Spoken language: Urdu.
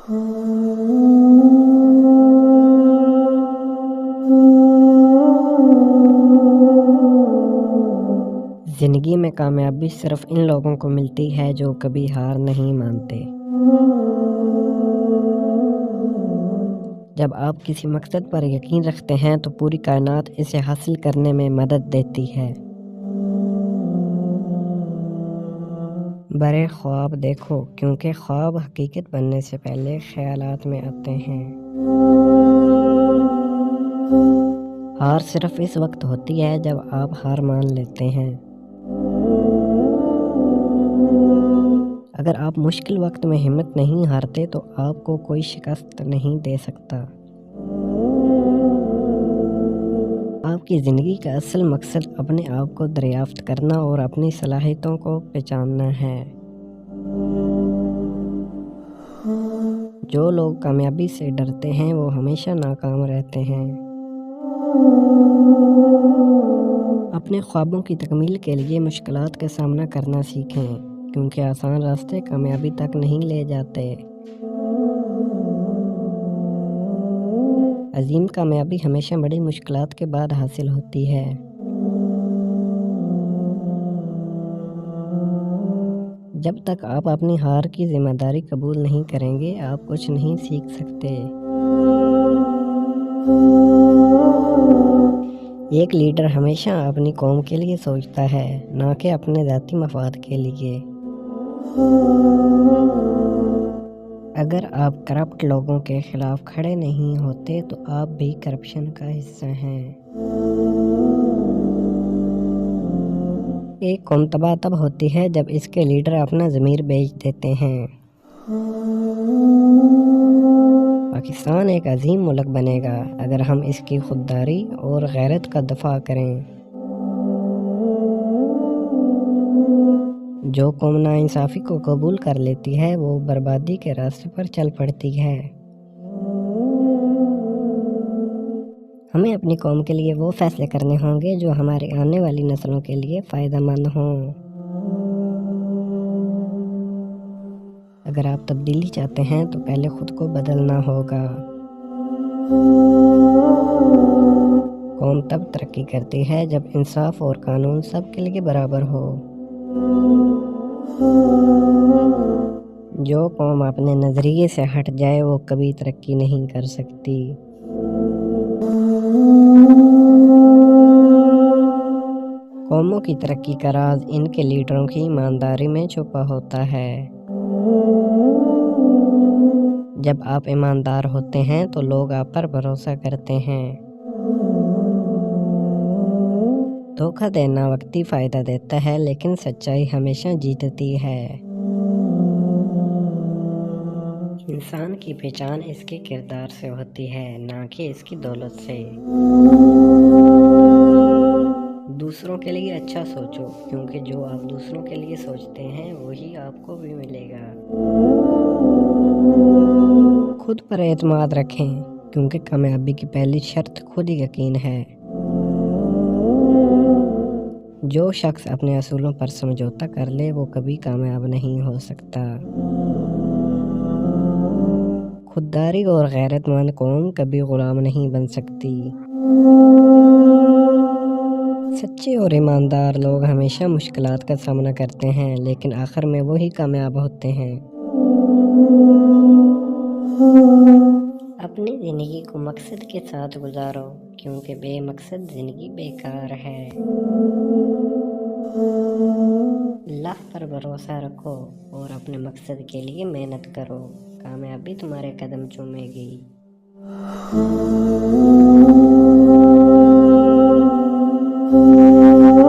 زندگی میں کامیابی صرف ان لوگوں کو ملتی ہے جو کبھی ہار نہیں مانتے۔ جب آپ کسی مقصد پر یقین رکھتے ہیں تو پوری کائنات اسے حاصل کرنے میں مدد دیتی ہے۔ بڑے خواب دیکھو، کیونکہ خواب حقیقت بننے سے پہلے خیالات میں آتے ہیں۔ ہار صرف اس وقت ہوتی ہے جب آپ ہار مان لیتے ہیں۔ اگر آپ مشکل وقت میں ہمت نہیں ہارتے تو آپ کو کوئی شکست نہیں دے سکتا۔ آپ کی زندگی کا اصل مقصد اپنے آپ کو دریافت کرنا اور اپنی صلاحیتوں کو پہچاننا ہے۔ جو لوگ کامیابی سے ڈرتے ہیں وہ ہمیشہ ناکام رہتے ہیں۔ اپنے خوابوں کی تکمیل کے لیے مشکلات کا سامنا کرنا سیکھیں، کیونکہ آسان راستے کامیابی تک نہیں لے جاتے۔ عظیم کامیابی ہمیشہ بڑی مشکلات کے بعد حاصل ہوتی ہے۔ جب تک آپ اپنی ہار کی ذمہ داری قبول نہیں کریں گے، آپ کچھ نہیں سیکھ سکتے۔ ایک لیڈر ہمیشہ اپنی قوم کے لیے سوچتا ہے، نہ کہ اپنے ذاتی مفاد کے لیے۔ اگر آپ کرپٹ لوگوں کے خلاف کھڑے نہیں ہوتے تو آپ بھی کرپشن کا حصہ ہیں۔ ایک قوم تباہ تب ہوتی ہے جب اس کے لیڈر اپنا ضمیر بیچ دیتے ہیں۔ پاکستان ایک عظیم ملک بنے گا اگر ہم اس کی خودداری اور غیرت کا دفاع کریں۔ جو قوم ناانصافی کو قبول کر لیتی ہے وہ بربادی کے راستے پر چل پڑتی ہے۔ ہمیں اپنی قوم کے لیے وہ فیصلے کرنے ہوں گے جو ہماری آنے والی نسلوں کے لیے فائدہ مند ہوں۔ اگر آپ تبدیلی چاہتے ہیں تو پہلے خود کو بدلنا ہوگا۔ قوم تب ترقی کرتی ہے جب انصاف اور قانون سب کے لیے برابر ہو۔ جو قوم اپنے نظریے سے ہٹ جائے وہ کبھی ترقی نہیں کر سکتی۔ قوموں کی ترقی کا راز ان کے لیڈروں کی ایمانداری میں چھپا ہوتا ہے۔ جب آپ ایماندار ہوتے ہیں تو لوگ آپ پر بھروسہ کرتے ہیں۔ دھوکہ دینا وقتی فائدہ دیتا ہے لیکن سچائی ہمیشہ جیتتی ہے۔ انسان کی پہچان اس کے کردار سے ہوتی ہے، نہ کہ اس کی دولت سے۔ دوسروں کے لیے اچھا سوچو، کیونکہ جو آپ دوسروں کے لیے سوچتے ہیں وہی آپ کو بھی ملے گا۔ خود پر اعتماد رکھیں، کیونکہ کامیابی کی پہلی شرط خود یقین ہے۔ جو شخص اپنے اصولوں پر سمجھوتا کر لے وہ کبھی کامیاب نہیں ہو سکتا۔ خودداری اور غیرت مند قوم کبھی غلام نہیں بن سکتی۔ سچے اور ایماندار لوگ ہمیشہ مشکلات کا سامنا کرتے ہیں، لیکن آخر میں وہی کامیاب ہوتے ہیں۔ اپنی زندگی کو مقصد کے ساتھ گزارو، کیونکہ بے مقصد زندگی بیکار ہے۔ اللہ پر بھروسہ رکھو اور اپنے مقصد کے لیے محنت کرو، کامیابی تمہارے قدم چومے گی۔